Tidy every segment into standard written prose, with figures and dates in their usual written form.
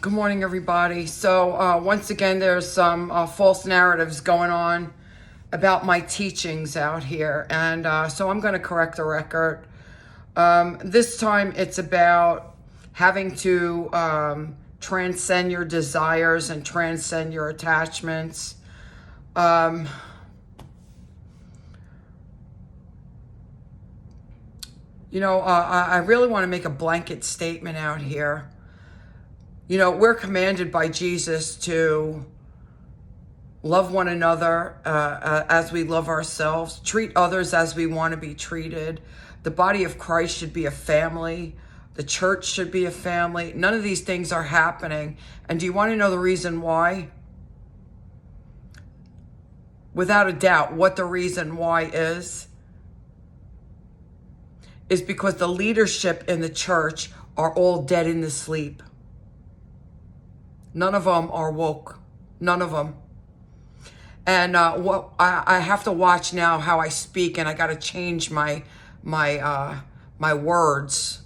Good morning, everybody. So once again, there's some false narratives going on about my teachings out here. And so I'm going to correct the record. This time it's about having to transcend your desires and transcend your attachments. I really want to make a blanket statement out here. You know, we're commanded by Jesus to love one another as we love ourselves, treat others as we want to be treated. The body of Christ should be a family. The church should be a family. None of these things are happening. And do you want to know the reason why? Without a doubt, what the reason why is because the leadership in the church are all dead in the sleep. None of them are woke. None of them. And what I have to watch now how I speak, and I got to change my words.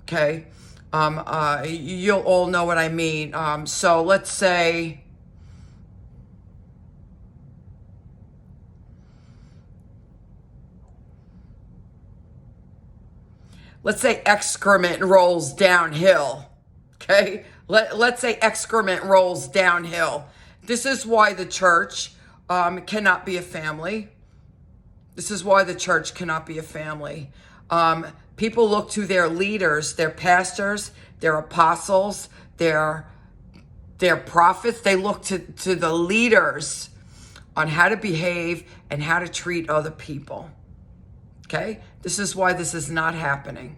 Okay, you'll all know what I mean. So let's say, excrement rolls downhill. Okay. Let's say excrement rolls downhill. This is why the church cannot be a family. This is why the church cannot be a family. People look to their leaders, their pastors, their apostles, their prophets. They look to the leaders on how to behave and how to treat other people. Okay? This is why this is not happening.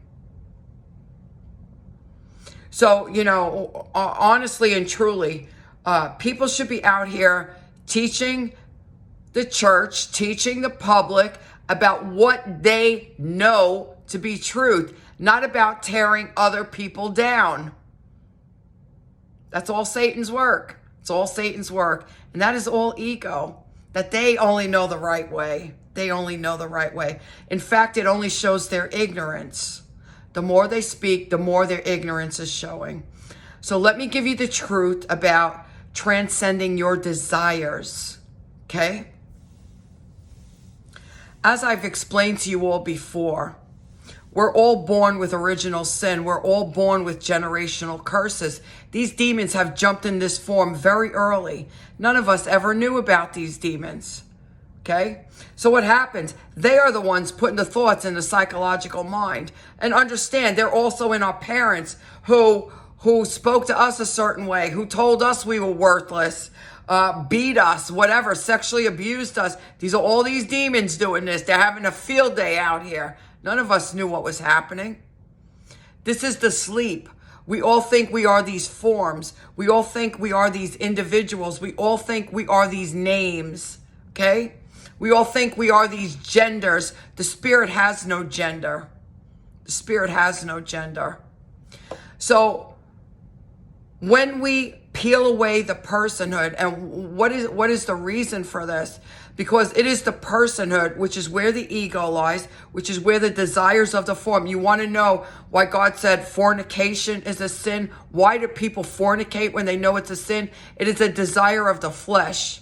So, honestly and truly, people should be out here teaching the church, teaching the public about what they know to be truth, not about tearing other people down. That's all Satan's work. It's all Satan's work. And that is all ego, that they only know the right way. They only know the right way. In fact, it only shows their ignorance. The more they speak, the more their ignorance is showing. So let me give you the truth about transcending your desires, okay? As I've explained to you all before, we're all born with original sin. We're all born with generational curses. These demons have jumped in this form very early. None of us ever knew about these demons. Okay? So what happens? They are the ones putting the thoughts in the psychological mind. And understand, they're also in our parents who spoke to us a certain way, who told us we were worthless, beat us, whatever, sexually abused us. These are all these demons doing this. They're having a field day out here. None of us knew what was happening. This is the sleep. We all think we are these forms. We all think we are these individuals. We all think we are these names. Okay? We all think we are these genders. The spirit has no gender. The spirit has no gender. So when we peel away the personhood, and what is the reason for this? Because it is the personhood, which is where the ego lies, which is where the desires of the form. You want to know why God said fornication is a sin? Why do people fornicate when they know it's a sin? It is a desire of the flesh.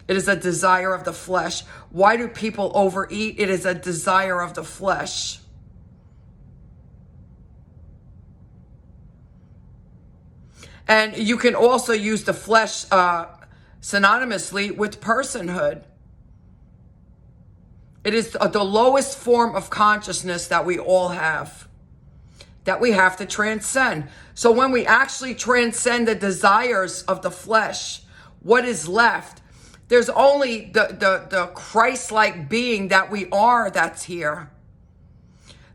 It is a desire of the flesh. Why do people overeat? It is a desire of the flesh. And you can also use the flesh synonymously with personhood. It is the lowest form of consciousness that we all have, that we have to transcend. So when we actually transcend the desires of the flesh, what is left? There's only the Christ-like being that we are that's here.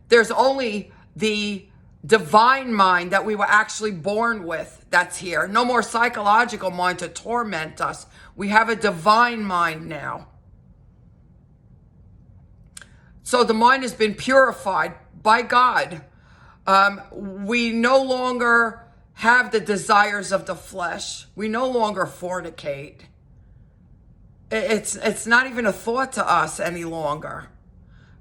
There's only the divine mind that we were actually born with that's here. No more psychological mind to torment us. We have a divine mind now. So the mind has been purified by God. We no longer have the desires of the flesh. We no longer fornicate. It's not even a thought to us any longer.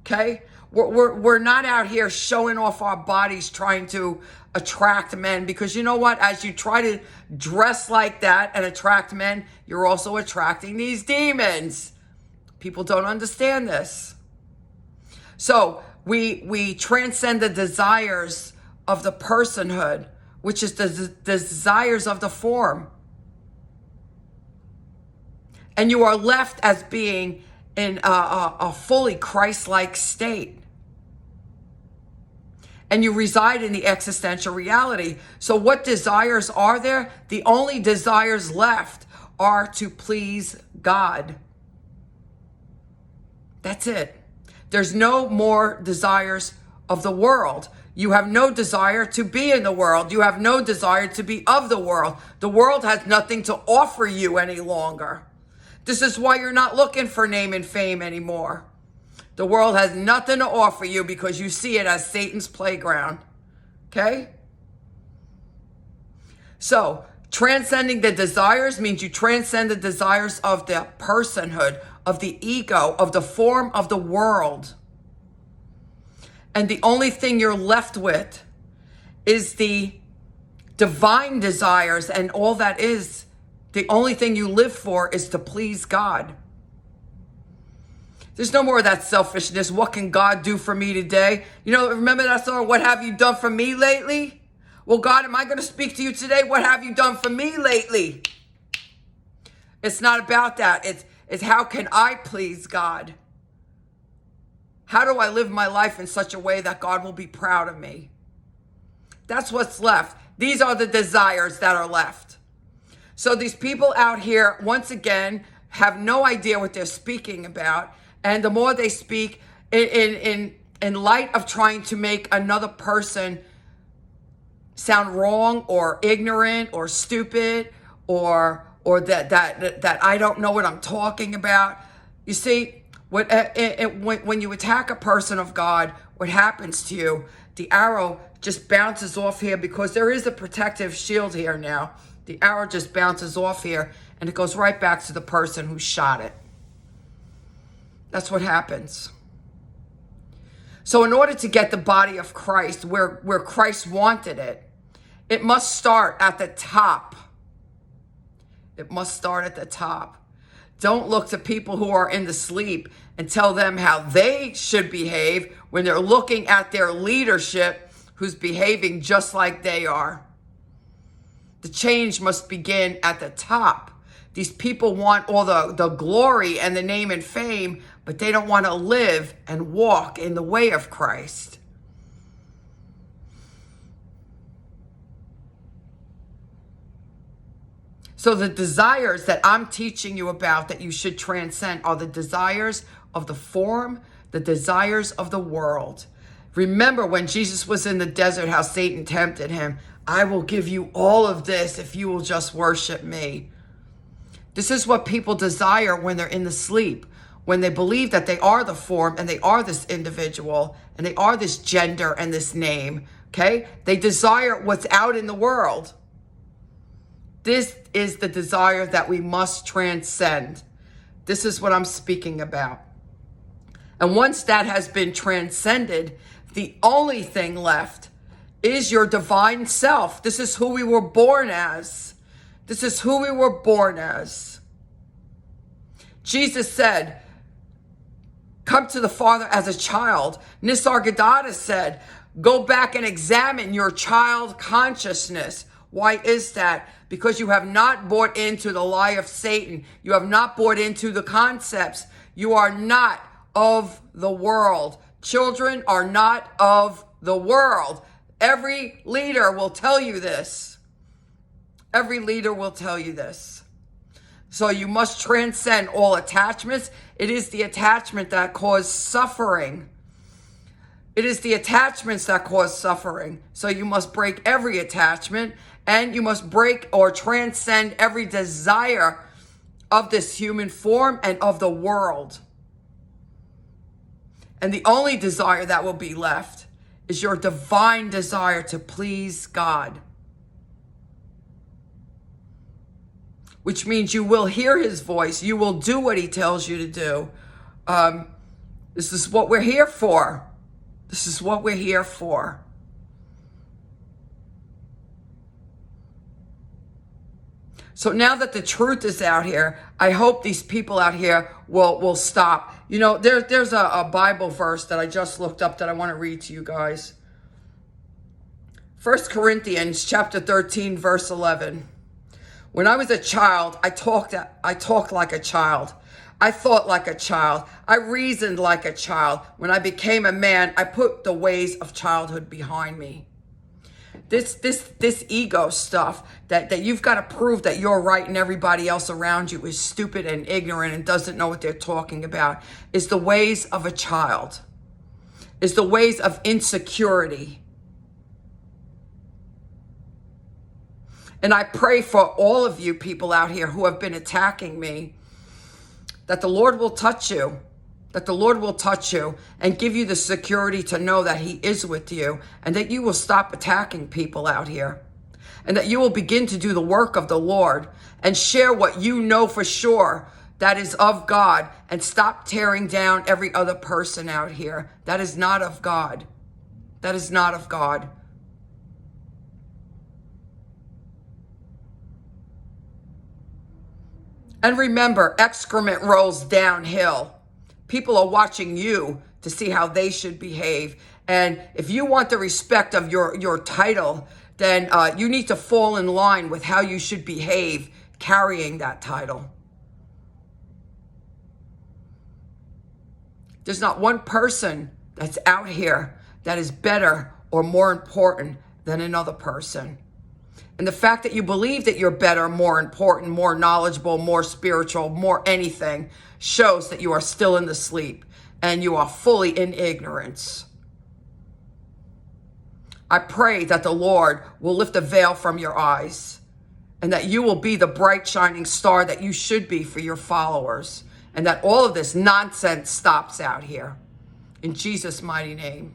Okay? We're not out here showing off our bodies trying to attract men, because you know what? As you try to dress like that and attract men, you're also attracting these demons. People don't understand this. So we transcend the desires of the personhood, which is the desires of the form. And you are left as being in a fully Christ-like state. And you reside in the existential reality. So what desires are there? The only desires left are to please God. That's it. There's no more desires of the world. You have no desire to be in the world. You have no desire to be of the world. The world has nothing to offer you any longer. This is why you're not looking for name and fame anymore. The world has nothing to offer you because you see it as Satan's playground. Okay? So, transcending the desires means you transcend the desires of the personhood, of the ego, of the form of the world. And the only thing you're left with is the divine desires, and all that is, the only thing you live for is to please God. There's no more of that selfishness. What can God do for me today? You know, remember that song, What Have You Done For Me Lately? Well, God, am I going to speak to you today? What have you done for me lately? It's not about that. It's how can I please God? How do I live my life in such a way that God will be proud of me? That's what's left. These are the desires that are left. So these people out here, once again, have no idea what they're speaking about. And the more they speak in light of trying to make another person sound wrong or ignorant or stupid or that I don't know what I'm talking about. You see, when you attack a person of God, what happens to you? The arrow just bounces off here because there is a protective shield here now. The arrow just bounces off here and it goes right back to the person who shot it. That's what happens. So in order to get the body of Christ where Christ wanted it, it must start at the top. It must start at the top. Don't look to people who are in the sleep and tell them how they should behave when they're looking at their leadership who's behaving just like they are. The change must begin at the top. These people want all the glory and the name and fame, but they don't want to live and walk in the way of Christ. So the desires that I'm teaching you about that you should transcend are the desires of the form, the desires of the world. Remember when Jesus was in the desert, how Satan tempted him. I will give you all of this if you will just worship me. This is what people desire when they're in the sleep, when they believe that they are the form and they are this individual and they are this gender and this name, okay? They desire what's out in the world. This is the desire that we must transcend. This is what I'm speaking about. And once that has been transcended, the only thing left is your divine self. This is who we were born as. This is who we were born as. Jesus said, come to the Father as a child. Nisargadatta said, go back and examine your child consciousness. Why is that? Because you have not bought into the lie of Satan. You have not bought into the concepts. You are not of the world. Children are not of the world. Every leader will tell you this. Every leader will tell you this. So you must transcend all attachments. It is the attachment that cause suffering. It is the attachments that cause suffering. So you must break every attachment, and you must break or transcend every desire of this human form and of the world. And the only desire that will be left is your divine desire to please God. Which means you will hear his voice. You will do what he tells you to do. This is what we're here for. This is what we're here for. So now that the truth is out here, I hope these people out here will stop. You know, there's a Bible verse that I just looked up that I want to read to you guys. 1 Corinthians chapter 13, verse 11. When I was a child, I talked like a child. I thought like a child. I reasoned like a child. When I became a man, I put the ways of childhood behind me. This ego stuff that you've got to prove that you're right and everybody else around you is stupid and ignorant and doesn't know what they're talking about is the ways of a child, is the ways of insecurity. And I pray for all of you people out here who have been attacking me, that the Lord will touch you, that the Lord will touch you and give you the security to know that he is with you, and that you will stop attacking people out here, and that you will begin to do the work of the Lord and share what you know for sure that is of God, and stop tearing down every other person out here. That is not of God. That is not of God. And remember, excrement rolls downhill. People are watching you to see how they should behave. And if you want the respect of your title, then you need to fall in line with how you should behave carrying that title. There's not one person that's out here that is better or more important than another person. And the fact that you believe that you're better, more important, more knowledgeable, more spiritual, more anything, shows that you are still in the sleep and you are fully in ignorance. I pray that the Lord will lift the veil from your eyes and that you will be the bright shining star that you should be for your followers, and that all of this nonsense stops out here. In Jesus' mighty name.